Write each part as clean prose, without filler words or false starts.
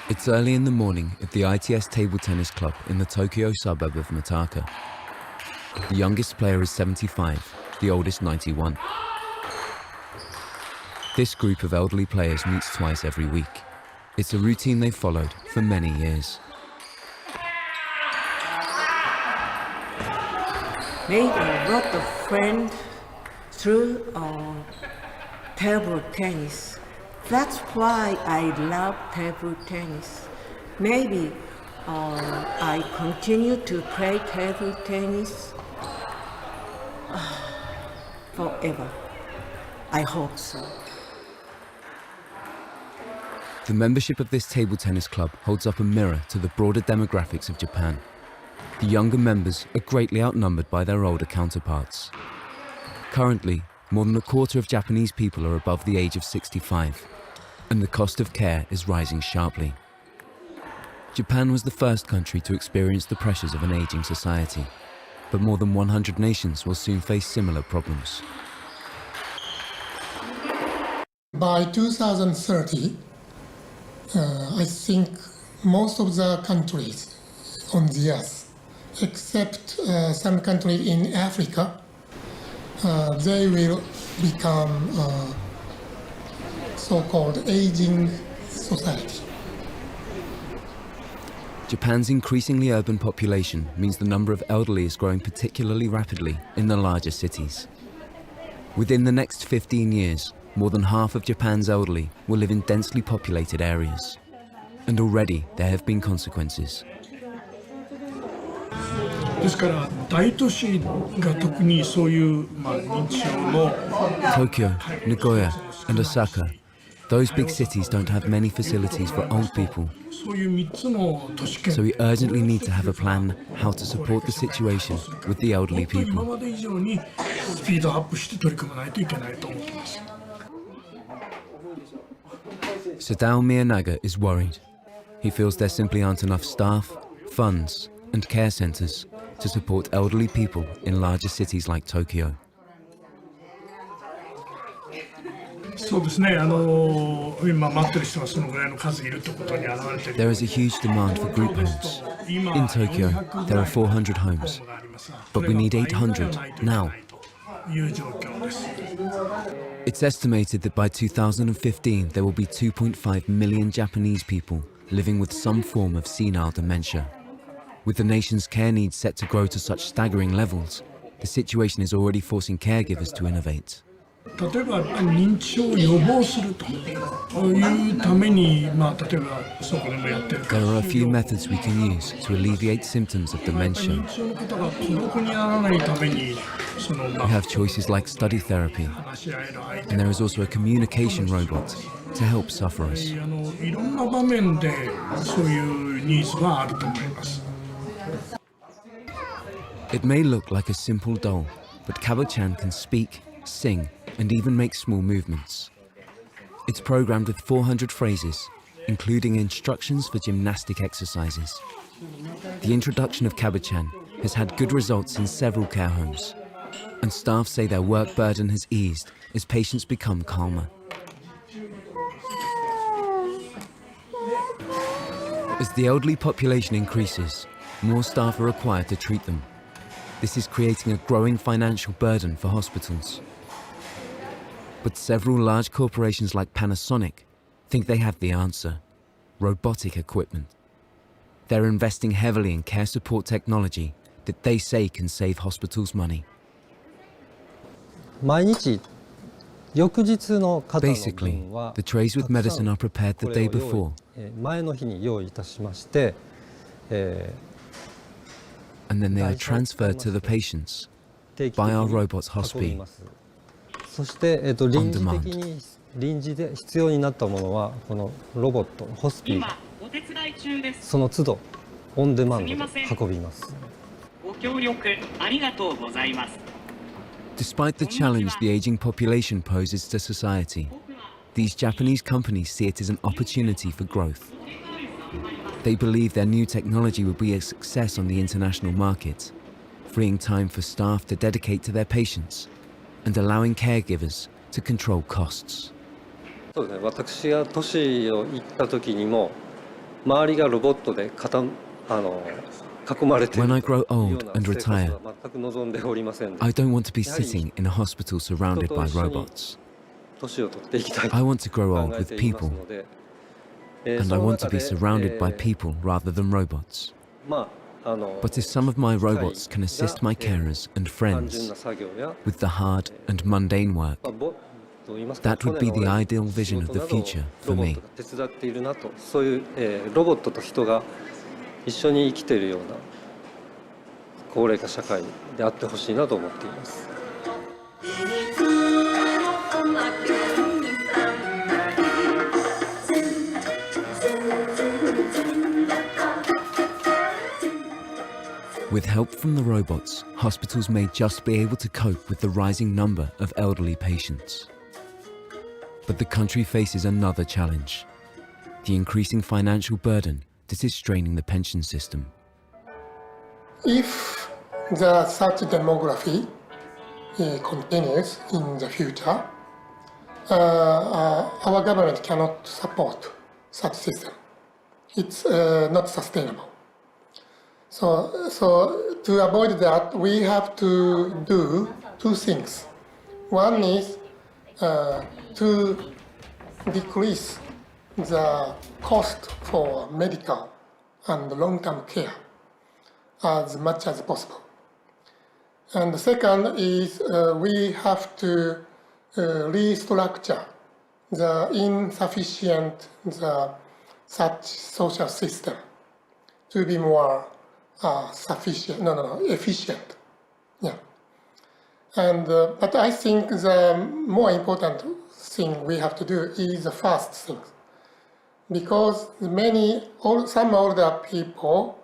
It's early in the morning at the ITS Table Tennis Club in the Tokyo suburb of Mitaka. The youngest player is 75, the oldest 91. This group of elderly players meets twice every week. It's a routine they've followed for many years. Made a lot of friends through table tennis. That's why I love table tennis. Maybe I continue to play table tennis forever. I hope so. The membership of this table tennis club holds up a mirror to the broader demographics of Japan. The younger members are greatly outnumbered by their older counterparts. Currently, more than a quarter of Japanese people are above the age of 65, and the cost of care is rising sharply. Japan was the first country to experience the pressures of an aging society, but more than 100 nations will soon face similar problems. By 2030, I think most of the countries on the earth, except some countries in Africa, they will become so-called aging society. Japan's increasingly urban population means the number of elderly is growing particularly rapidly in the larger cities. Within the next 15 years, more than half of Japan's elderly will live in densely populated areas. And already there have been consequences. ですから大都市が特にそういう認知症の Tokyo, Nagoya, and Osaka. Those big cities don't have many facilities for old people. そういう3つの都市圏 So we urgently need to have a plan how to support the situation with the elderly 今 people. まで以上にスピードアップして取り組まないといけないと思っています。 Sadao Miyanaga is worried. He feels there simply aren't enough staff, funds, and care centres to support elderly people in larger cities like Tokyo. そうですね。今待ってる人がそのぐらいの数いるということに表れている。 There is a huge demand for group homes. In Tokyo, there are 400 homes, but we need 800 now. いう状況です。 It's estimated that by 2015 there will be 2.5 million Japanese people living with some form of senile dementia. With the nation's care needs set to grow to such staggering levels, the situation is already forcing caregivers to innovate. 例えば認知症を予防するというために、例えばそこでもやってる。 There are a few methods we can use to alleviate symptoms of dementia. 認知症の方が孤独にならないために、その We have choices like study therapy, 話し合える相手 and there is also a communication robot to help sufferers. いろんな場面でそういうニーズはあると思います。 It may look like a simple doll, but Kabo-chan can speak, sing, and even make small movements. It's programmed with 400 phrases, including instructions for gymnastic exercises. The introduction of Kabo-chan has had good results in several care homes, and staff say their work burden has eased as patients become calmer. As the elderly population increases, more staff are required to treat them. This is creating a growing financial burden for hospitals. But several large corporations like Panasonic think they have the answer: robotic equipment. They're investing heavily in care support technology that they say can save hospitals money. 毎日翌日の方の Basically, 分は the trays with medicine are prepared the これ day を用意 before, 前の日に用意いたしまして、 and then they are transferred to the patients 定期的 by our に robots 運び hospital. ます。そして、臨時で必要になったものはこのロボットホスピーがその都度オンデマンドで運びます。ご協力ありがとうございます。 Despite the challenge the aging population poses to society, these Japanese companies see it as an opportunity for growth. They believe their new technology will be a success on the international market, freeing time for staff to dedicate to their patients and allowing caregivers to control costs. そうですね、私が都市を行った時にも周りがロボットで囲まれてい When I る grow という old よう and な生活 retire, は全く望んでおりませんの I で、 don't want to be sitting in a hospital surrounded by robots. 年を取っていきたいと I 考 want to grow old え with ています people, ので、 and そ I の want 中 to be で surrounded by people rather than robots. まあBut if some of my robots can assist my carers and 単純 friends な作業や with the hard and mundane work, と言いますか、 that would be the 骨の折れ ideal vision of the 仕事などを future ロ for ボッ me. トが手伝っているなと、そういう、ロボットと人が一緒に生きているような高齢化社会であってほしいなと思っています。With help from the robots, hospitals may just be able to cope with the rising number of elderly patients. But the country faces another challenge: the increasing financial burden that is straining the pension system. If the such demography continues in the future, our government cannot support such system. It's not sustainable. So to avoid that, we have to do two things. One is to decrease the cost for medical and long-term care as much as possible. And the second is we have to restructure the insufficient such social system to be more efficient. Yeah. And but I think the more important thing we have to do is the first thing, because some older people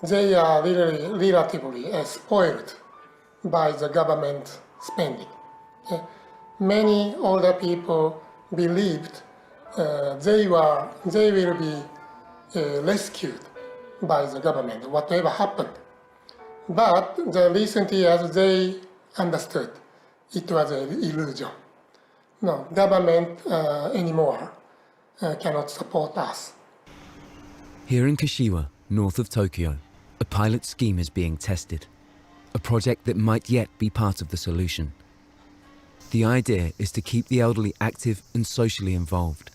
they are really relatively spoiled by the government spending. Okay? Many older people believed they will be rescued by the government, whatever happened. But the recent years they understood it was an illusion. No, government anymore cannot support us. Here in Kashiwa, north of Tokyo, a pilot scheme is being tested, a project that might yet be part of the solution. The idea is to keep the elderly active and socially involved.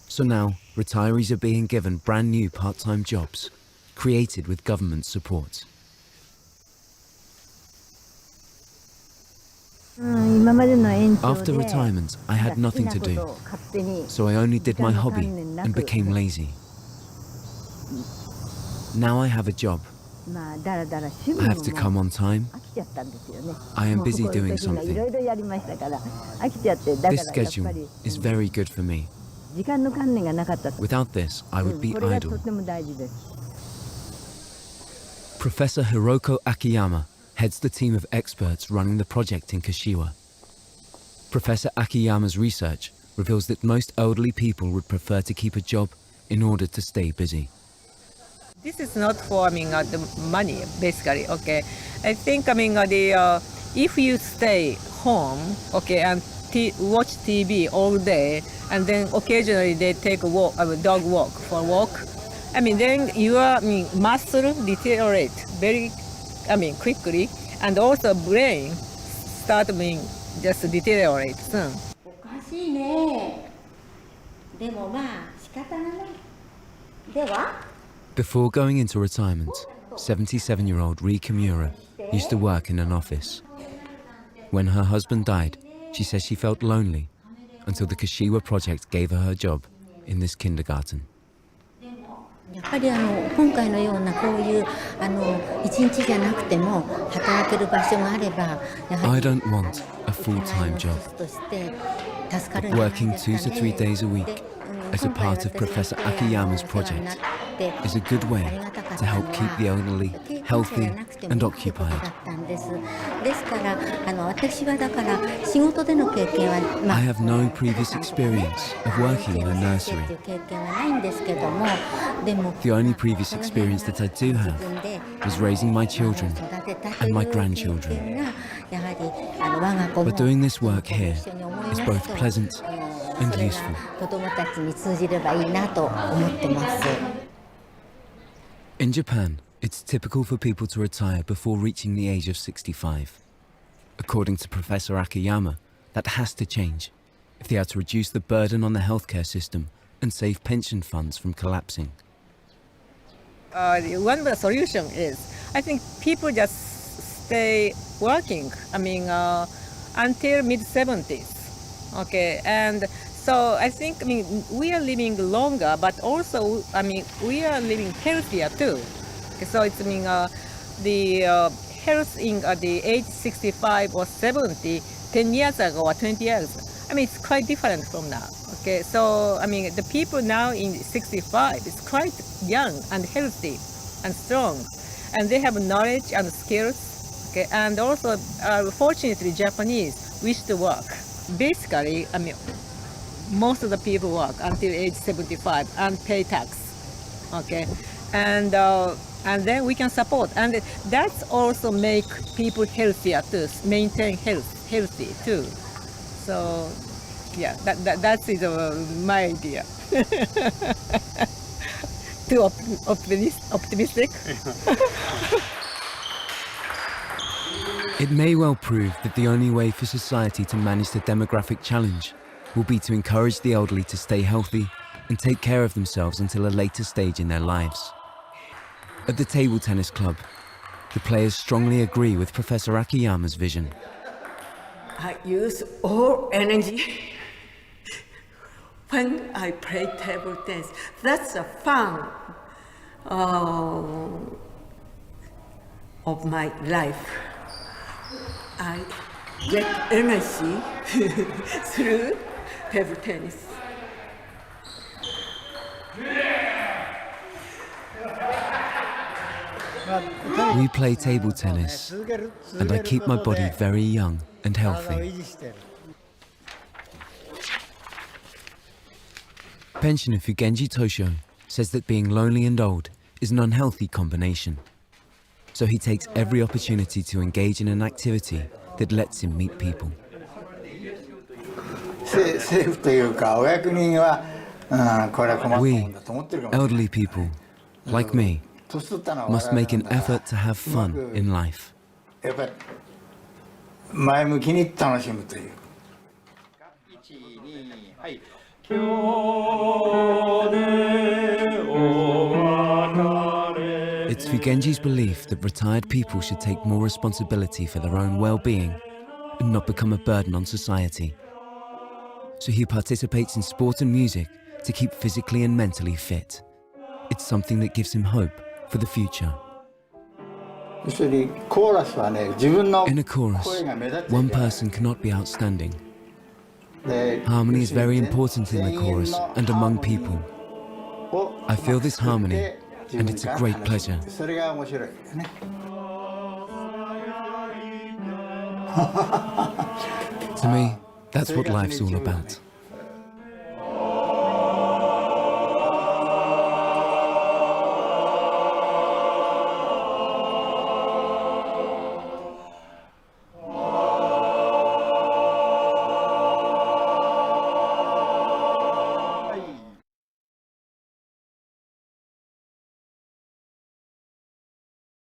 So now, retirees are being given brand new part-time jobs, created with government support. After retirement, I had nothing to do, so I only did my hobby and became lazy. Now I have a job. I have to come on time. I am busy doing something. This schedule is very good for me. Without this, I would be idle. Professor Hiroko Akiyama heads the team of experts running the project in Kashiwa. Professor Akiyama's research reveals that most elderly people would prefer to keep a job in order to stay busy. This is not for the money, basically. Okay, I think if you stay home, okay, and watch TV all day, and then occasionally they take a walk, dog walk for a walk. Then your muscle deteriorate very, quickly, and also brain start just deteriorate soon. おかしいね。でもまあ仕方がない。では Before going into retirement, 77-year-old Rie Kimura used to work in an office. When her husband died, she says she felt lonely until the Kashiwa project gave her a job in this kindergarten. やっぱり今回のようなこういう一日じゃなくても働ける場所があればやは I り don't want a full-time job, として助かる but んじゃない working ですか 2 to 3 ね。 days a week で as a 今回 part of 私 Professor で Akiyama's お世話に project なって is a good way ありがたかった to の help keep the は elderly 経験者 healthy じゃなくても and いいってことだ occupied. ったんです。ですから私はだから仕事での経験は I have no previous experience of working in a 先生 nursery. っていう経験はないんですけども、でも The only previous experience that I do have was raising my children and my grandchildren. But doing this work here is both pleasant and それ useful. が子どもたちに通じればいいなと思ってます。 In Japan, it's typical for people to retire before reaching the age of 65. According to Professor Akiyama, that has to change if they are to reduce the burden on the healthcare system and save pension funds from collapsing. One of the solution is, I think people just stay working. Until mid-70s. Okay, and so I think we are living longer, but also we are living healthier too. Okay, so it's the health in the age 65 or 70, 10 years ago or 20 years. It's quite different from now. Okay, so the people now in 65 is quite young and healthy and strong, and they have knowledge and skills. Okay, and also fortunately Japanese wish to work. Basically, most of the people work until age 75 and pay tax. Okay, and then we can support, and that's also make people healthier too, maintain healthy too. So yeah, that is my idea. Too optimistic. It may well prove that the only way for society to manage the demographic challenge will be to encourage the elderly to stay healthy and take care of themselves until a later stage in their lives. At the table tennis club, the players strongly agree with Professor Akiyama's vision. I use all energy when I play table tennis. That's the fun of my life. I get energy through table tennis. We play table tennis, and I keep my body very young and healthy. Pensioner Fugenji Tosho says that being lonely and old is an unhealthy combination. So he takes every opportunity to engage in an activity that lets him meet people. We, elderly people, like me, must make an effort to have fun in life. It's Fugenji's belief that retired people should take more responsibility for their own well-being and not become a burden on society. So he participates in sport and music to keep physically and mentally fit. It's something that gives him hope for the future. In a chorus, one person cannot be outstanding. Harmony is very important in the chorus and among people. I feel this harmony, and it's a great pleasure. To me, that's what life's all about.